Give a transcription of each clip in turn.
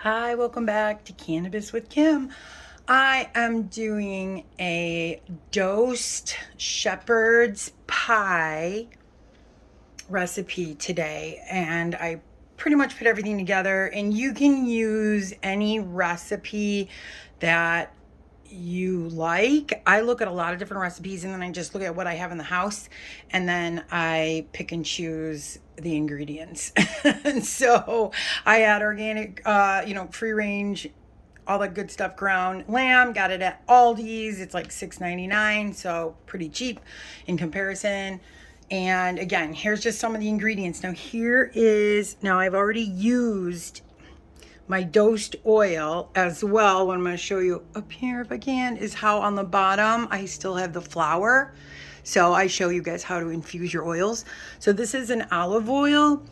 Hi, welcome back to Cannabis with Kim. I am doing a dosed shepherd's pie recipe today, and I pretty much put everything together. And you can use any recipe that you like. I look at a lot of different recipes and then I just look at what I have in the house and then I pick and choose the ingredients. And so I add organic, free range, all that good stuff, ground lamb. Got it at Aldi's. It's like $6.99, so pretty cheap in comparison. And again, here's just some of the ingredients. Now I've already used my dosed oil as well. What I'm going to show you up here, if I can, is how on the bottom I still have the flour. So I show you guys how to infuse your oils. So this is an olive oil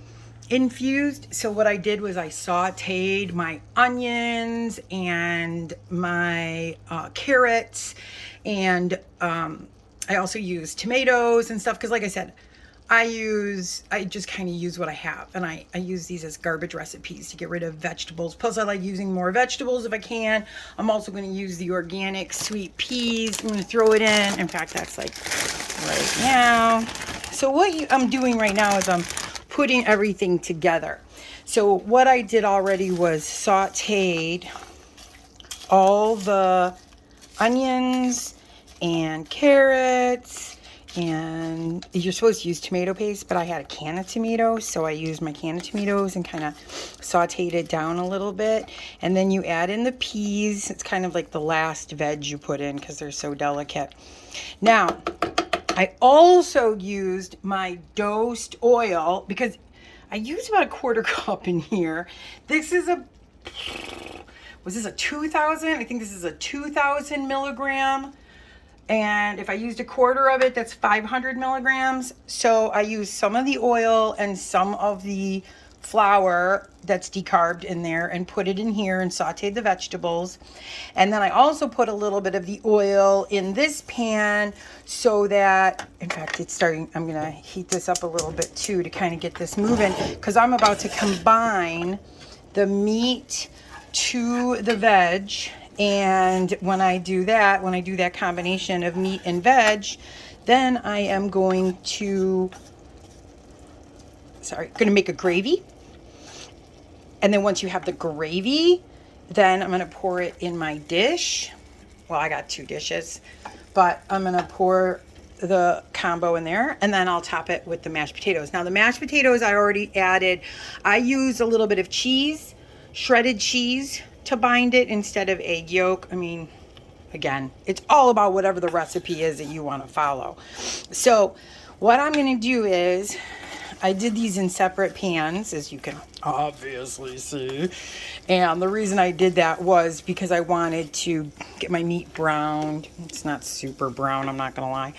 infused. So what I did was I sauteed my onions and my carrots, and I also used tomatoes and stuff because, like I said, I just kind of use what I have, and I use these as garbage recipes to get rid of vegetables. Plus I like using more vegetables if I can. I'm also going to use the organic sweet peas. I'm going to throw it in. In fact, that's like right now. So I'm doing right now is I'm putting everything together. So what I did already was sauteed all the onions and carrots, and you're supposed to use tomato paste, but I had a can of tomatoes, so I used my can of tomatoes and kind of sauteed it down a little bit. And then you add in the peas. It's kind of like the last veg you put in because they're so delicate. Now, I also used my dosed oil because I used about a quarter cup in here. Was this a 2,000? I think this is a 2,000 milligram. And if I used a quarter of it, that's 500 milligrams. So I used some of the oil and some of the flour that's decarbed in there and put it in here and sauteed the vegetables. And then I also put a little bit of the oil in this pan so that, in fact, I'm going to heat this up a little bit too to kind of get this moving, because I'm about to combine the meat to the veg. And when I do that combination of meat and veg, then I am going to make a gravy. And then once you have the gravy, then I'm going to pour it in my dish. Well, I got 2 dishes, but I'm going to pour the combo in there, and then I'll top it with the mashed potatoes. Now the mashed potatoes I already added. I used a little bit of cheese, shredded cheese, to bind it instead of egg yolk. I mean, again, it's all about whatever the recipe is that you want to follow. So what I'm going to do is I did these in separate pans, as you can obviously see. And the reason I did that was because I wanted to get my meat browned. It's not super brown, I'm not going to lie.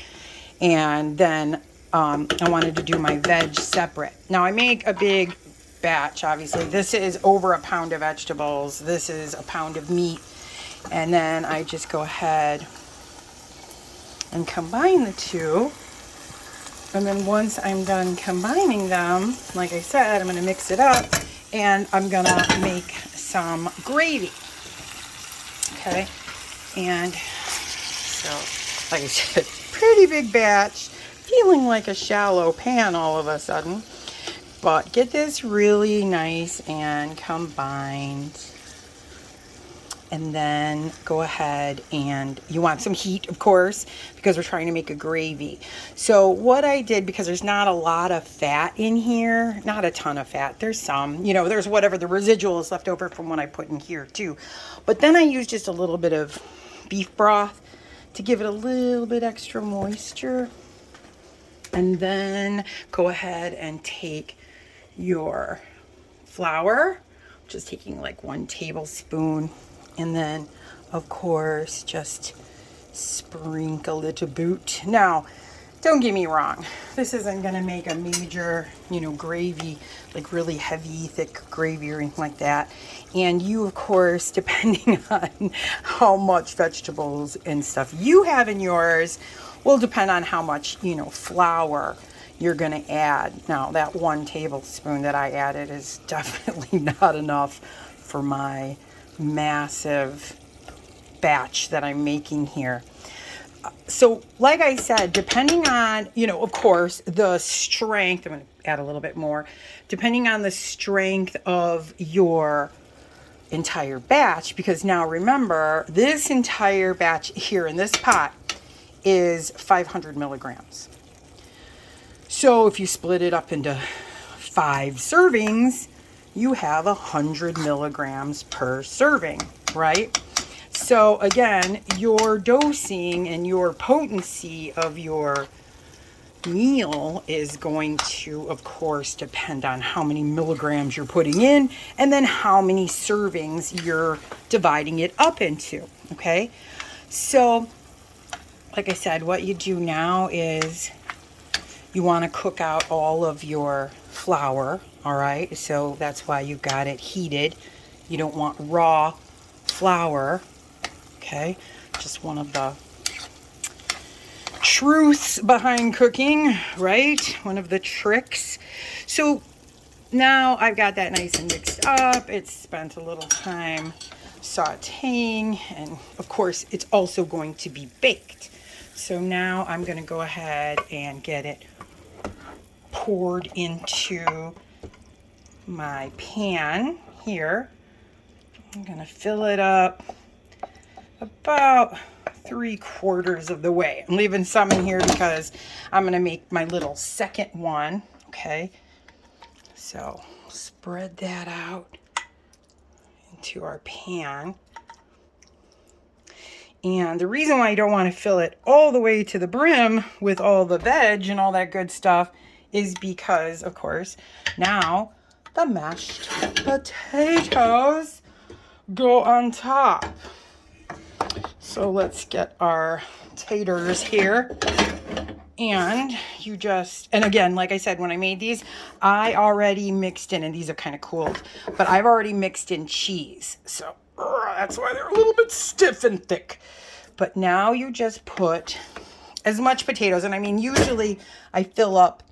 And then I wanted to do my veg separate. Now I make a big batch, obviously. This is over a pound of vegetables. This is a pound of meat. And then I just go ahead and combine the two. And then once I'm done combining them, like I said, I'm going to mix it up and I'm going to make some gravy. Okay. And so, like I said, pretty big batch, feeling like a shallow pan all of a sudden. But get this really nice and combined. And then go ahead, and you want some heat, of course, because we're trying to make a gravy. So what I did, because there's not a lot of fat in here, not a ton of fat, there's some, there's whatever the residual is left over from what I put in here too. But then I used just a little bit of beef broth to give it a little bit extra moisture. And then go ahead and take your flour, just taking like 1 tablespoon, and then of course just sprinkle it a boot. Now don't get me wrong, this isn't going to make a major gravy, like really heavy thick gravy or anything like that. And you, of course, depending on how much vegetables and stuff you have in yours, will depend on how much flour you're going to add. Now that 1 tablespoon that I added is definitely not enough for my massive batch that I'm making here. So like I said, depending on, of course, the strength, I'm going to add a little bit more, depending on the strength of your entire batch, because now remember, this entire batch here in this pot is 500 milligrams. So if you split it up into 5 servings, you have 100 milligrams per serving, right? So again, your dosing and your potency of your meal is going to, of course, depend on how many milligrams you're putting in and then how many servings you're dividing it up into, okay? So, like I said, what you do now is you want to cook out all of your flour, all right? So that's why you got it heated. You don't want raw flour, okay? Just one of the truths behind cooking, right? One of the tricks. So now I've got that nice and mixed up. It's spent a little time sauteing, and of course it's also going to be baked. So now I'm going to go ahead and get it poured into my pan here. I'm going to fill it up about 3/4 of the way. I'm leaving some in here because I'm going to make my little second one, okay? So spread that out into our pan. And the reason why you don't want to fill it all the way to the brim with all the veg and all that good stuff is because, of course, now the mashed potatoes go on top. So let's get our taters here. And and again, like I said, when I made these, I already mixed in, and these are kind of cooled, but I've already mixed in cheese. So that's why they're a little bit stiff and thick. But now you just put as much potatoes, and I mean, usually I fill up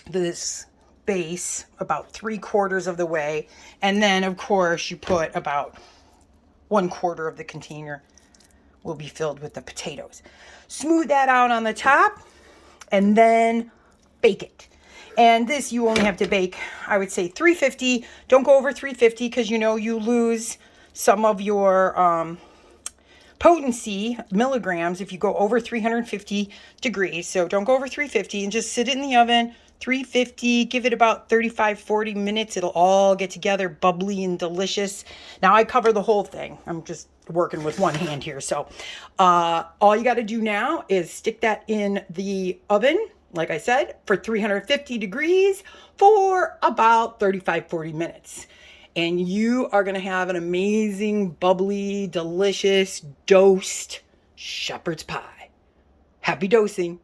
this base about 3/4 of the way, and then of course you put about 1/4 of the container will be filled with the potatoes. Smooth that out on the top and then bake it. And this you only have to bake, I would say 350. Don't go over 350 because you lose some of your potency milligrams if you go over 350 degrees. So don't go over 350 and just sit it in the oven. 350, give it about 35-40 minutes. It'll all get together bubbly and delicious. Now I cover the whole thing. I'm just working with one hand here. So all you got to do now is stick that in the oven, like I said, for 350 degrees for about 35-40 minutes. And you are going to have an amazing, bubbly, delicious, dosed shepherd's pie. Happy dosing.